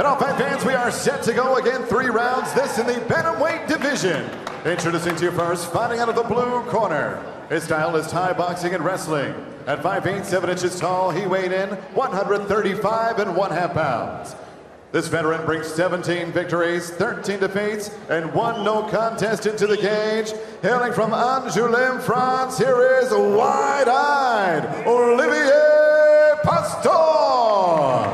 And all fight fans, we are set to go again. 3 rounds, this in the bantamweight division. Introducing to you first, fighting out of the blue corner. His style is Thai boxing and wrestling. At 5'8", 7 inches tall, he weighed in 135 1/2 pounds. This veteran brings 17 victories, 13 defeats, and 1 no contest into the cage. Hailing from Angoulême, France, here is wide-eyed Olivier Pastor.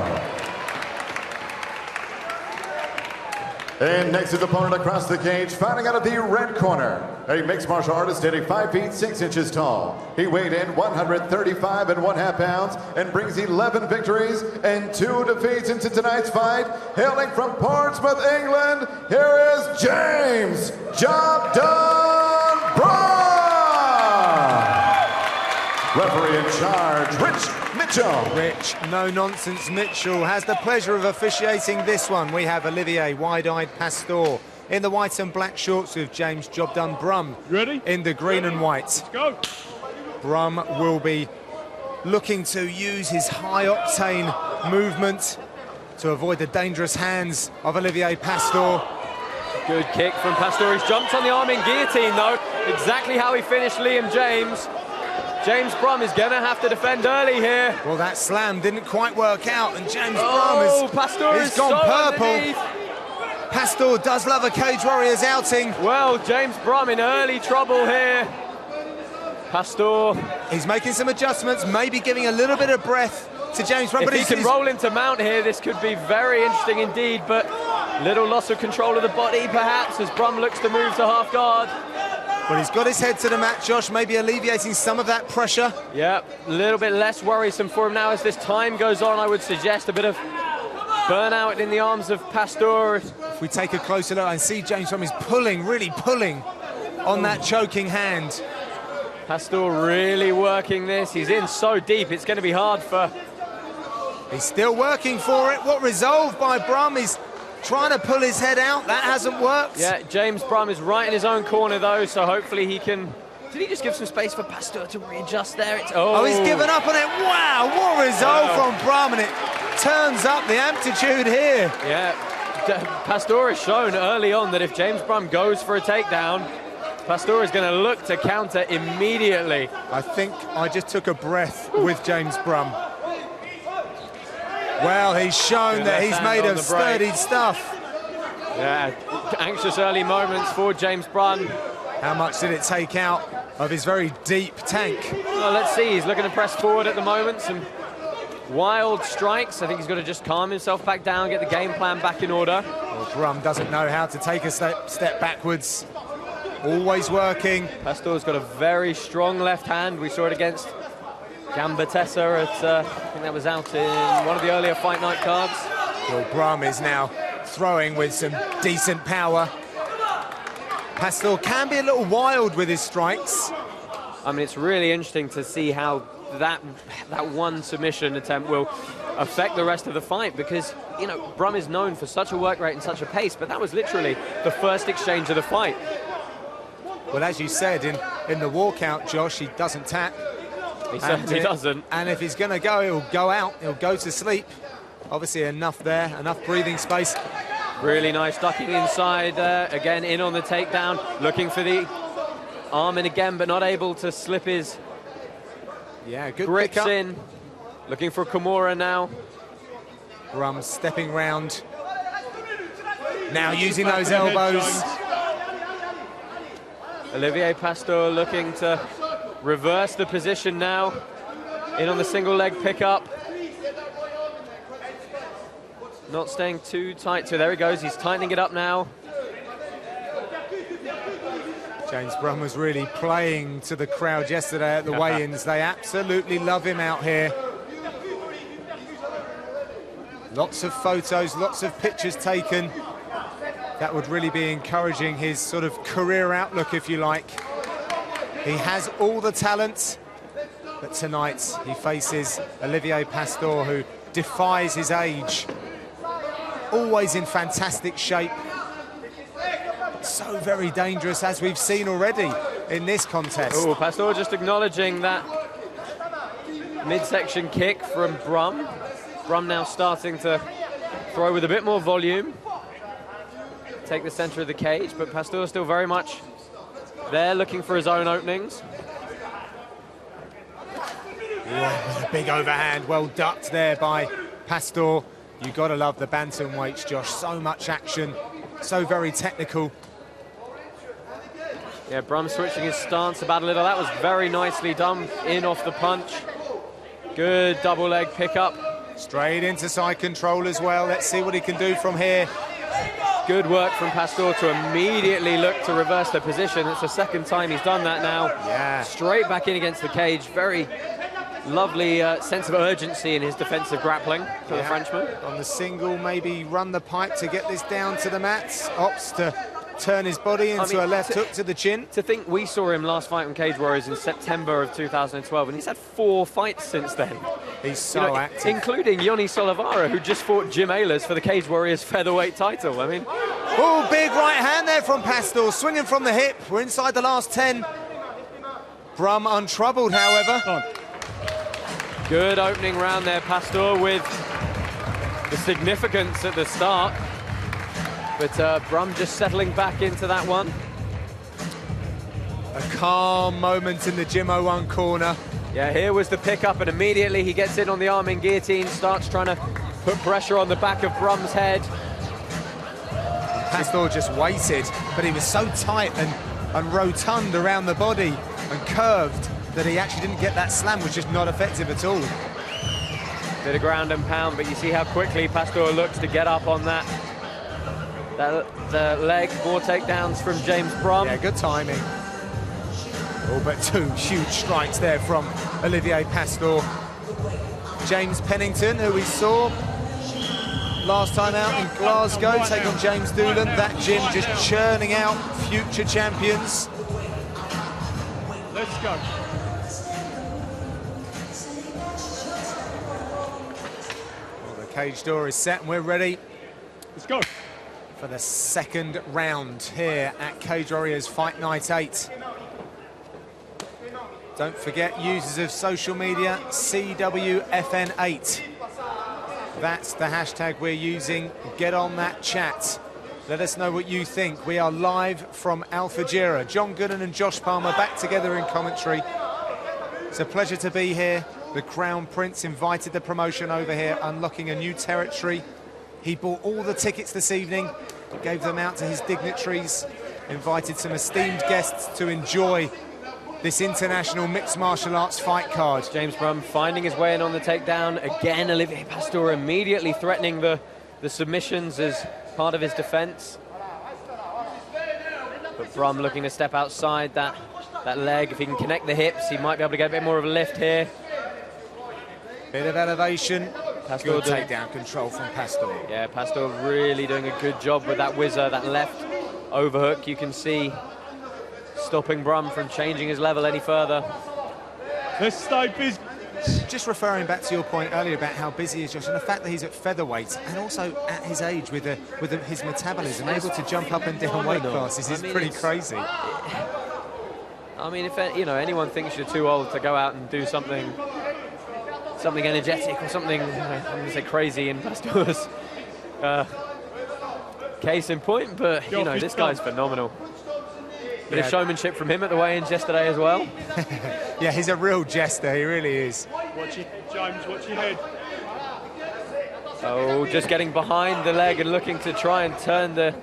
And next his opponent across the cage, fighting out of the red corner, a mixed martial artist at 5 feet 6 inches tall. He weighed in 135 1/2 pounds and brings 11 victories and 2 defeats into tonight's fight. Hailing from Portsmouth, England, here is James "Job Done" Brum. Referee in charge, Rich Mitchell. Rich, no-nonsense Mitchell has the pleasure of officiating this one. We have Olivier Wide-Eyed Pastor in the white and black shorts with James "Job Done" Brum in the green and white. Let's go. Brum will be looking to use his high-octane movement to avoid the dangerous hands of Olivier Pastor. Good kick from Pastor. He's jumped on the arm in guillotine, though. Exactly how he finished Liam James. James Brum is going to have to defend early here. Well, that slam didn't quite work out, and James Brum has gone so purple. Underneath. Pastor does love a Cage Warriors outing. Well, James Brum in early trouble here. Pastor. He's making some adjustments, maybe giving a little bit of breath to James Brum. If he can roll into mount here, this could be very interesting indeed, but little loss of control of the body, perhaps, as Brum looks to move to half guard. Well, he's got his head to the mat, Josh, maybe alleviating some of that pressure. Yeah, a little bit less worrisome for him now as this time goes on. I would suggest a bit of burnout in the arms of Pastor. If we take a closer look and see James Brum is pulling, really pulling on that choking hand. Pastor really working this. He's in so deep, it's going to be hard for... He's still working for it. What resolve by Brum. He's trying to pull his head out. That hasn't worked. Yeah, James Brum is right in his own corner, though, so hopefully he can... Did he just give some space for Pastor to readjust there? Oh, he's given up on it. Wow, what resolve from Brum, and it turns up the amplitude here. Yeah, Pastor has shown early on that if James Brum goes for a takedown, Pastor is going to look to counter immediately. I think I just took a breath with James Brum. Well, he's shown that he's made of sturdy stuff. Yeah, anxious early moments for James Brum. How much did it take out of his very deep tank? Well, let's see. He's looking to press forward at the moment. Some wild strikes. I think he's got to just calm himself back down, get the game plan back in order. Well, Brum doesn't know how to take a step backwards. Always working. Pastor's got a very strong left hand. We saw it against Gambatessa at, I think that was out in one of the earlier Fight Night cards. Well, Brum is now throwing with some decent power. Pastor can be a little wild with his strikes. I mean, it's really interesting to see how that one submission attempt will affect the rest of the fight, because, you know, Brum is known for such a work rate and such a pace, but that was literally the first exchange of the fight. Well, as you said, in the walkout, Josh, he doesn't tap. He certainly doesn't. And if he's going to go, he'll go out. He'll go to sleep. Obviously enough there, enough breathing space. Really nice ducking inside there. Again, in on the takedown. Looking for the arm in again, but not able to slip his good grips pickup. in. Looking for Kimura now. Brum stepping round. Now using those elbows. Olivier Pastor looking to reverse the position now. In on the single leg pickup. Not staying too tight. So there he goes. He's tightening it up now. James Brum was really playing to the crowd yesterday at the weigh-ins. They absolutely love him out here. Lots of photos, lots of pictures taken. That would really be encouraging his sort of career outlook, if you like. He has all the talent, but tonight he faces Olivier Pastor, who defies his age. Always in fantastic shape. So very dangerous, as we've seen already in this contest. Oh, Pastor just acknowledging that midsection kick from Brum. Brum now starting to throw with a bit more volume. Take the center of the cage, but Pastor still very much there looking for his own openings. Yeah, a big overhand, well ducked there by Pastor. You got to love the bantamweights, Josh. So much action, so very technical. Yeah, Brum switching his stance about a little. That was very nicely done, in off the punch. Good double leg pickup. Straight into side control as well. Let's see what he can do from here. Good work from Pastor to immediately look to reverse the position. It's the second time he's done that now. Yeah. Straight back in against the cage. Very lovely sense of urgency in his defensive grappling for the Frenchman. On the single, maybe run the pipe to get this down to the mats. Opts to turn his body into a left hook to the chin. To think we saw him last fight on Cage Warriors in September of 2012, and he's had 4 fights since then. He's so active. Including Yoni Solivara, who just fought Jim Ehlers for the Cage Warriors featherweight title. I mean... Oh, big right hand there from Pastor, swinging from the hip. We're inside the last 10. Brum untroubled, however. Good opening round there, Pastor, with the significance at the start. But Brum just settling back into that one. A calm moment in the Jim 01 corner. Yeah, here was the pickup, and immediately he gets in on the arm in guillotine, starts trying to put pressure on the back of Brum's head. Pastor just waited, but he was so tight and rotund around the body and curved that he actually didn't get that slam, which is not effective at all. Bit of ground and pound, but you see how quickly Pastor looks to get up on that. The leg, more takedowns from James Brum. Yeah, good timing. Oh, but 2 huge strikes there from Olivier Pastor. James Pennington, who we saw last time out in Glasgow, take on James Doolan. That gym just churning out future champions. Let's go. Well, the cage door is set and we're ready. Let's go. For the second round here at Cage Warriors Fight Night 8. Don't forget, users of social media, CWFN8. That's the hashtag we're using. Get on that chat. Let us know what you think. We are live from Al Fujairah. John Gooden and Josh Palmer back together in commentary. It's a pleasure to be here. The Crown Prince invited the promotion over here, unlocking a new territory. He bought all the tickets this evening, gave them out to his dignitaries, invited some esteemed guests to enjoy this international mixed martial arts fight card. James Brum finding his way in on the takedown. Again, Olivier Pastor immediately threatening the submissions as part of his defense. But Brum looking to step outside that leg. If he can connect the hips, he might be able to get a bit more of a lift here. Bit of elevation. Pastor Good takedown control from Pastor. Yeah, Pastor really doing a good job with that whizzer, that left overhook. You can see stopping Brum from changing his level any further. Let's stay busy. Just referring back to your point earlier about how busy he is, Josh, and the fact that he's at featherweight and also at his age with his metabolism, able to jump up and down weight classes is pretty crazy. I mean, if anyone thinks you're too old to go out and do something energetic or something, I'm going to say crazy in Pastor's case in point, but this guy's phenomenal. Bit of showmanship from him at the weigh-ins yesterday as well. Yeah, he's a real jester, he really is. Watch it, James, watch your head. Oh, just getting behind the leg and looking to try and turn the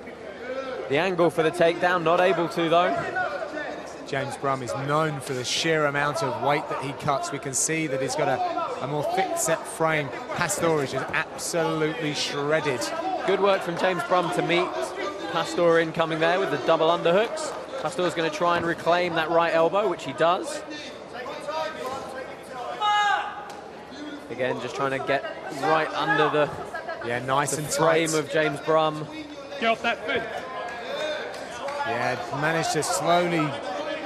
angle for the takedown, not able to though. James Brum is known for the sheer amount of weight that he cuts. We can see that he's got a more thick-set frame. Pastor is just absolutely shredded. Good work from James Brum to meet Pastor incoming there with the double underhooks. Pastor's going to try and reclaim that right elbow, which he does. Again, just trying to get right under the nice and frame tight of James Brum. Get off that foot. Yeah, managed to slowly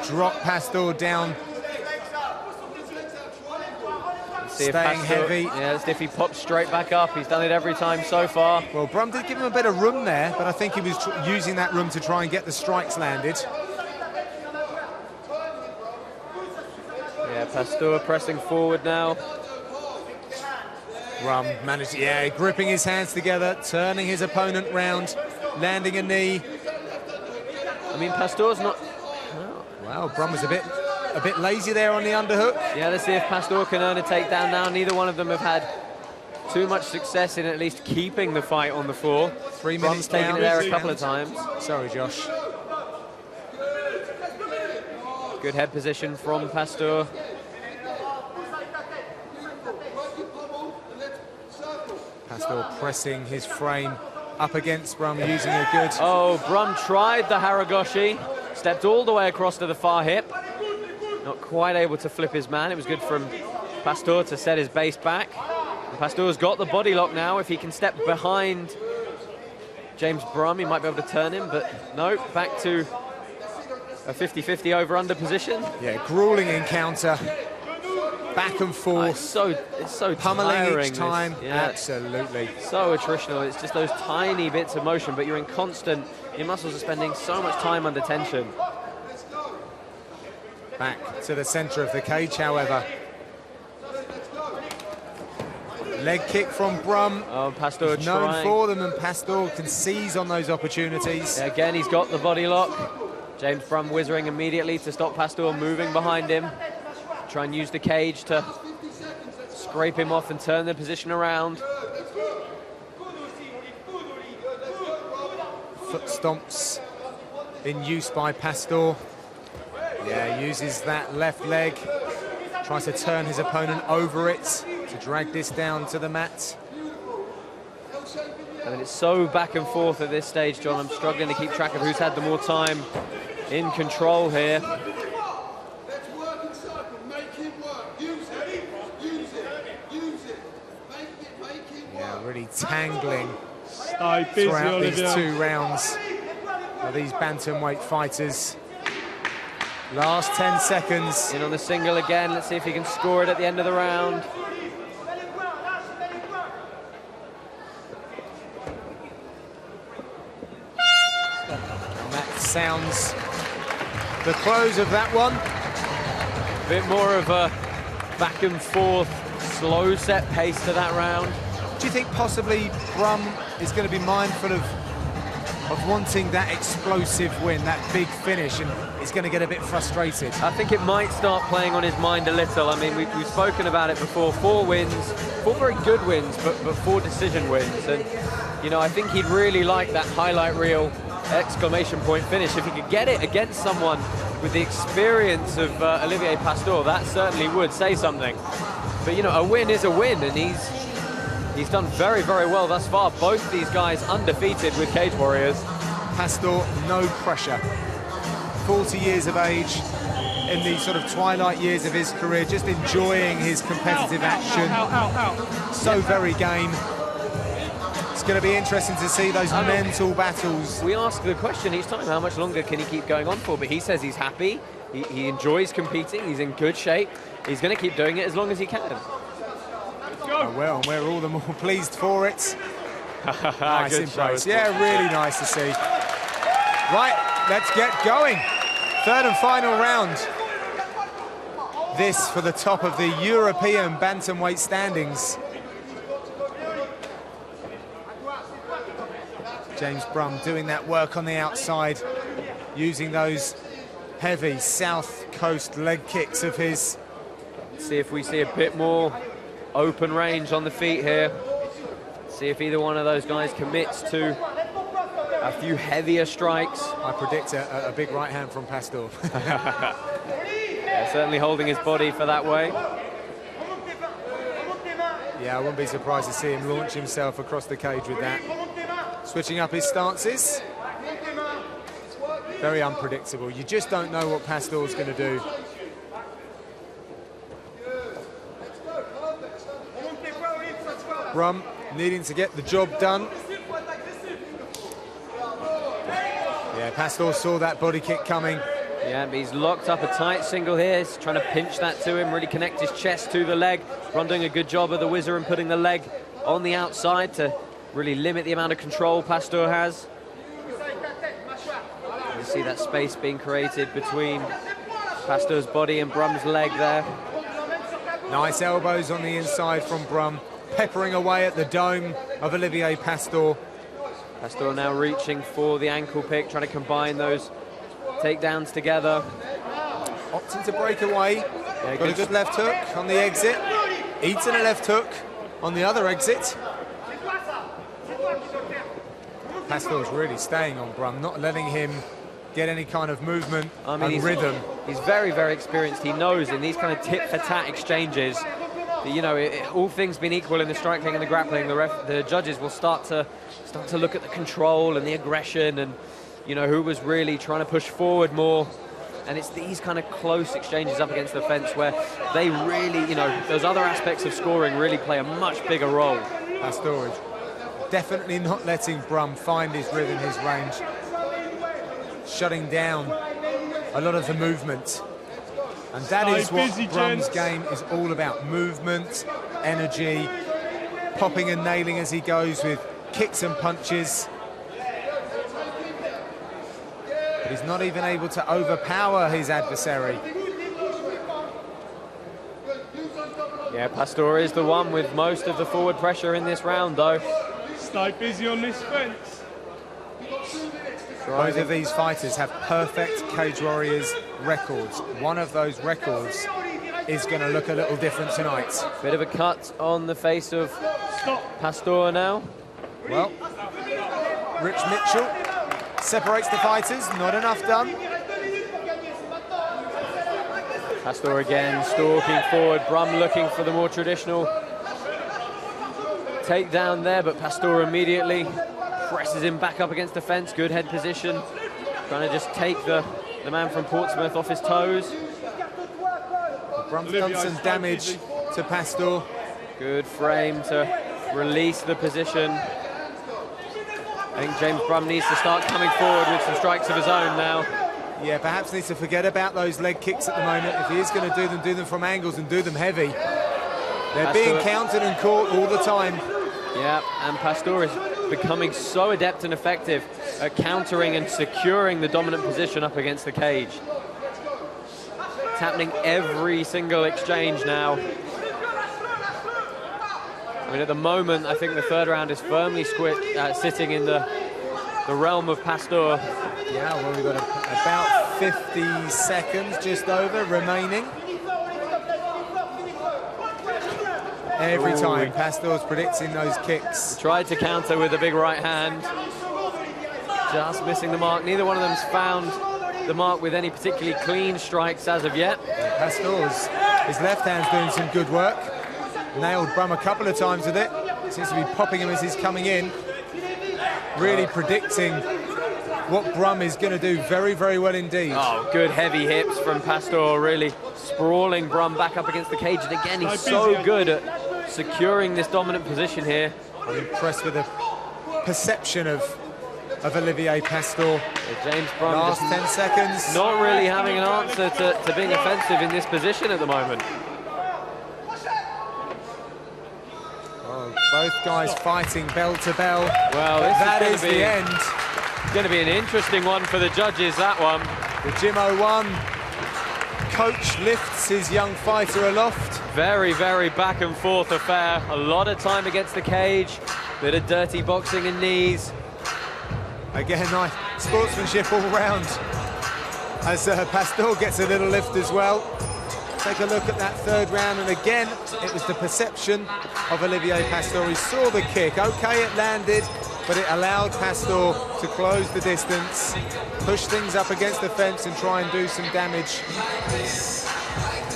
drop Pastor down. Staying heavy. Yeah, let's see if he pops straight back up. He's done it every time so far. Well, Brum did give him a bit of room there, but I think he was using that room to try and get the strikes landed. Yeah, Pastor pressing forward now. Brum managed, yeah, gripping his hands together, turning his opponent round, landing a knee. I mean, Pastor's not... Well, Brum was a bit lazy there on the underhook. Yeah, let's see if Pastor can earn a takedown now. Neither one of them have had too much success in at least keeping the fight on the floor. 3 minutes Brum's taken it there a couple of times. Sorry, Josh. Good head position from Pastor. Pastor pressing his frame up against Brum, using a good... Oh, Brum tried the Haragoshi, stepped all the way across to the far hip. Not quite able to flip his man. It was good from Pastor to set his base back. And Pastor's got the body lock now. If he can step behind James Brum, he might be able to turn him, but no, back to a 50-50 over-under position. Yeah, grueling encounter. Back and forth. It's so pummeling tiring, each time. Yeah. Absolutely. So attritional. It's just those tiny bits of motion, but you're in constant... Your muscles are spending so much time under tension. Back to the center of the cage, however. Leg kick from Brum. Oh, Pastor He's known trying. for them, and Pastor can seize on those opportunities. Yeah, again, he's got the body lock. James Brum whizzing immediately to stop Pastor moving behind him. Try and use the cage to scrape him off and turn the position around. Foot stomps in use by Pastor. Yeah, uses that left leg. Tries to turn his opponent over it to drag this down to the mat. I mean, it's so back and forth at this stage, John. I'm struggling to keep track of who's had the more time in control here. Yeah, really tangling Stay busy, throughout these Olivier. 2 rounds of these bantamweight fighters. Last 10 seconds. In on the single again. Let's see if he can score it at the end of the round. And that sounds the close of that one. A bit more of a back and forth, slow set pace to that round. Do you think possibly Brum is going to be mindful of wanting that explosive win, that big finish, and is going to get a bit frustrated? I think it might start playing on his mind a little. I mean, we've spoken about it before. 4 wins, 4 very good wins, but 4 decision wins. And, you know, I think he'd really like that highlight reel exclamation point finish. If he could get it against someone with the experience of Olivier Pastor, that certainly would say something. But, you know, a win is a win, and he's done very, very well thus far. Both these guys undefeated with Cage Warriors. Pastor, no pressure. 40 years of age, in the sort of twilight years of his career, just enjoying his competitive action. So very game. It's going to be interesting to see those mental battles. We ask the question each time, how much longer can he keep going on for? But he says he's happy, he enjoys competing, he's in good shape. He's going to keep doing it as long as he can. Oh, well, and we're all the more pleased for it. Nice Good embrace. show. Yeah, really nice to see. Right, let's get going. 3rd and final round. This for the top of the European bantamweight standings. James Brum doing that work on the outside, using those heavy South Coast leg kicks of his. See if we see a bit more open range on the feet here. See if either one of those guys commits to a few heavier strikes. I predict a big right hand from Pastor. Yeah, certainly holding his body for that way. Yeah, I wouldn't be surprised to see him launch himself across the cage with that. Switching up his stances. Very unpredictable. You just don't know what Pastor's going to do. Brum needing to get the job done. Yeah, Pastor saw that body kick coming. Yeah, but he's locked up a tight single here. He's trying to pinch that to him, really connect his chest to the leg. Brum doing a good job of the whizzer and putting the leg on the outside to really limit the amount of control Pastor has. You see that space being created between Pastor's body and Brum's leg there. Nice elbows on the inside from Brum. peppering away at the dome of Olivier Pastor. Pastor now reaching for the ankle pick, trying to combine those takedowns together. Opting to break away. Yeah, Got a good left hook on the exit. Eating a left hook on the other exit. Pastor's really staying on Brum, not letting him get any kind of movement and rhythm. He's very, very experienced. He knows in these kind of tit-for-tat exchanges, that, you know, all things being equal in the striking and the grappling, the judges will start to look at the control and the aggression and, you know, who was really trying to push forward more. And it's these kind of close exchanges up against the fence where they really, you know, those other aspects of scoring really play a much bigger role. Pastor is definitely not letting Brum find his rhythm, his range. Shutting down a lot of the movement. And that is what Brum's game is all about. Movement, energy, popping and nailing as he goes with kicks and punches. But he's not even able to overpower his adversary. Yeah, Pastor is the one with most of the forward pressure in this round, though. Stay busy on this fence. Both of these fighters have perfect Cage Warriors records. One of those records is going to look a little different tonight. Bit of a cut on the face of Pastor now. Well, Rich Mitchell separates the fighters, not enough done. Pastor again stalking forward, Brum looking for the more traditional takedown there, but Pastor immediately presses him back up against the fence. Good head position, trying to just take the man from Portsmouth off his toes. Brum's done some damage to Pastor. Good frame to release the position. I think James Brum needs to start coming forward with some strikes of his own now. Yeah, perhaps needs to forget about those leg kicks at the moment. If he is going to do them from angles and do them heavy. They're being countered and caught all the time. Yeah, and Pastor is becoming so adept and effective at countering and securing the dominant position up against the cage. It's happening every single exchange now. I mean, at the moment, I think the third round is firmly sitting in the realm of Pastor. Yeah, well, we've got about 50 seconds just over remaining. Every time Pastor's predicting those kicks. Tried to counter with a big right hand. Just missing the mark. Neither one of them's found the mark with any particularly clean strikes as of yet. Yeah, Pastor's, his left hand's doing some good work. Nailed Brum a couple of times with it. Seems to be popping him as he's coming in. Really predicting what Brum is going to do very, very well indeed. Oh, good heavy hips from Pastor, really sprawling Brum back up against the cage. And again, he's so good at securing this dominant position here. I'm impressed with the perception of Olivier Pastor. James Brum last 10 seconds. Not really having an answer to being offensive in this position at the moment. Oh, both guys fighting bell to bell. Well, that is the end. It's going to be an interesting one for the judges, that one. The Gym 01 coach lifts his young fighter aloft. Very, very back and forth affair. A lot of time against the cage. Bit of dirty boxing and knees. Again, nice sportsmanship all round. As Pastor gets a little lift as well. Take a look at that third round, and again, it was the perception of Olivier Pastor. He saw the kick. Okay, it landed, but it allowed Pastor to close the distance, push things up against the fence and try and do some damage.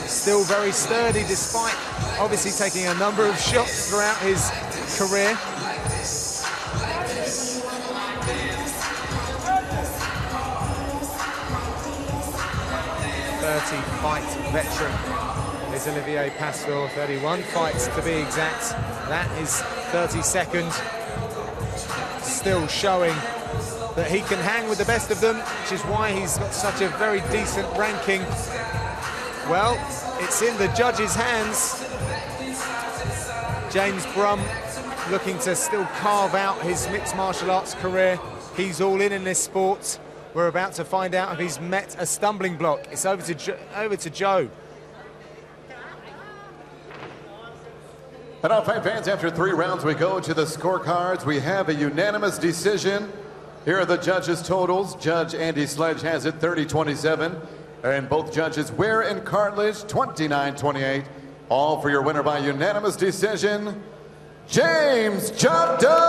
Still very sturdy, despite obviously taking a number of shots throughout his career. Fight veteran is Olivier Pastor, 31 fights to be exact. That is 32nd. Still showing that he can hang with the best of them, which is why he's got such a very decent ranking. Well, it's in the judges' hands. James Brum looking to still carve out his mixed martial arts career. He's all in this sport. We're about to find out if he's met a stumbling block. It's over to Joe. And now, fight fans, after 3 rounds, we go to the scorecards. We have a unanimous decision. Here are the judges' totals. Judge Andy Sledge has it 30-27. And both judges, Ware and Cartledge, 29-28. All for your winner by unanimous decision, James Chop Dog